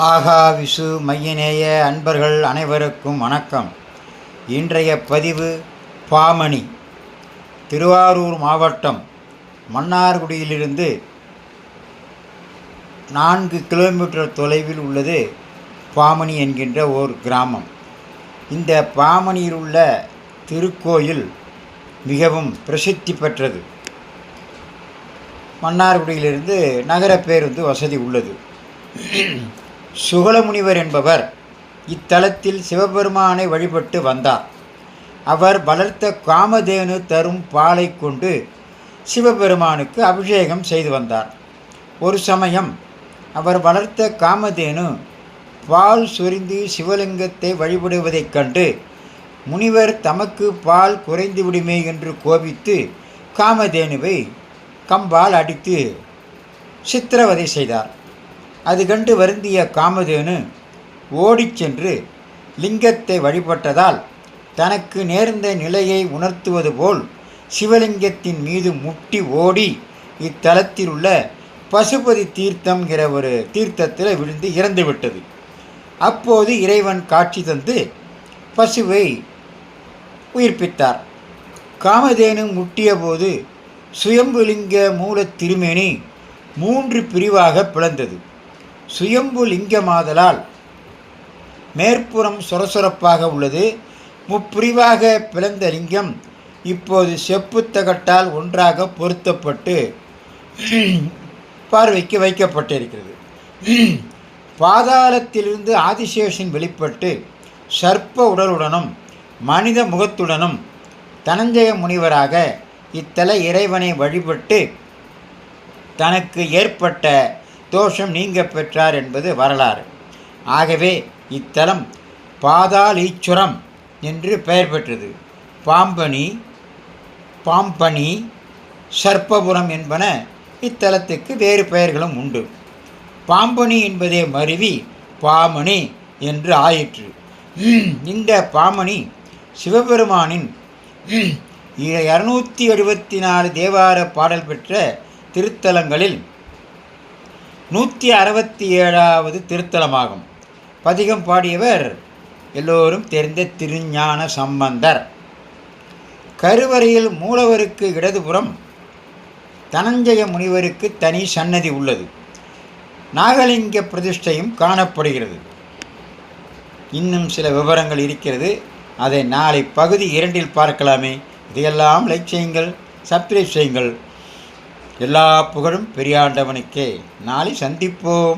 ஆகா விசு மையநேய அன்பர்கள் அனைவருக்கும் வணக்கம். இன்றைய பதிவு பாமணி. திருவாரூர் மாவட்டம் மன்னார்குடியிலிருந்து 4 கிலோமீட்டர் தொலைவில் உள்ளது பாமணி என்கின்ற ஓர் கிராமம். இந்த பாமணியில் உள்ள திருக்கோயில் மிகவும் பிரசித்தி பெற்றது. மன்னார்குடியிலிருந்து நகர பேருந்து வசதி உள்ளது. சுகலமுனிவர் என்பவர் இத்தலத்தில் சிவபெருமானை வழிபட்டு வந்தார். அவர் வளர்த்த காமதேனு தரும் பாலை கொண்டு சிவபெருமானுக்கு அபிஷேகம் செய்து வந்தார். ஒரு சமயம் அவர் வளர்த்த காமதேனு பால் சொரிந்து சிவலிங்கத்தை வழிபடுவதைக் கண்டு முனிவர் தமக்கு பால் குறைந்து விடுமே என்று கோபித்து காமதேனுவை கம்பால் அடித்து சித்திரவதை செய்தார். அது கண்டு வருந்திய காமதேனு ஓடிச் சென்று லிங்கத்தை வழிபட்டதால் தனக்கு நேர்ந்த நிலையை உணர்த்துவது போல் சிவலிங்கத்தின் மீது முட்டி ஓடி இத்தலத்தில் உள்ள பசுபதி தீர்த்தம்ங்கிற ஒரு தீர்த்தத்தில் விழுந்து இறந்துவிட்டது. அப்போது இறைவன் காட்சி தந்து பசுவை உயிர்ப்பித்தார். காமதேனு முட்டிய போது சுயம்புலிங்க மூல திருமேனி 3 பிரிவாக பிளந்தது. சுயம்பு லிங்கமாதலால் மேற்புறம் சொரசொரப்பாக உள்ளது. முப்பிரிவாக பிளந்த லிங்கம் இப்போது செப்புத்தகட்டால் ஒன்றாக பொருத்தப்பட்டு பார்வைக்கு வைக்கப்பட்டிருக்கிறது. பாதாளத்திலிருந்து ஆதிசேஷன் வெளிப்பட்டு சர்ப்ப உடலுடனும் மனித முகத்துடனும் தனஞ்சய முனிவராக இத்தல இறைவனை வழிபட்டு தனக்கு ஏற்பட்ட தோஷம் நீங்க பெற்றார் என்பது வரலாறு. ஆகவே இத்தலம் பாதாளீச்சுரம் என்று பெயர் பெற்றது. பாம்பனி, சர்ப்பபுரம் என்பன இத்தலத்துக்கு வேறு பெயர்களும் உண்டு. பாம்பனி என்பதே மருவி பாமணி என்று ஆயிற்று. இந்த பாமணி சிவபெருமானின் 274 தேவார பாடல் பெற்ற திருத்தலங்களில் 167வது திருத்தலமாகும். பதிகம் பாடியவர் எல்லோரும் தெரிந்த திருஞான சம்பந்தர். கருவறையில் மூலவருக்கு இடதுபுறம் தனஞ்சய முனிவருக்கு தனி சன்னதி உள்ளது. நாகலிங்க பிரதிஷ்டையும் காணப்படுகிறது. இன்னும் சில விவரங்கள் இருக்கிறது. அதை நாளை பகுதி 2 பார்க்கலாமே. இதையெல்லாம் லைக் செய்யுங்கள், சப்ஸ்கிரைப் செய்யுங்கள். எல்லா புகழும் பெரியாண்டவனுக்கே. நாளை சந்திப்போம்.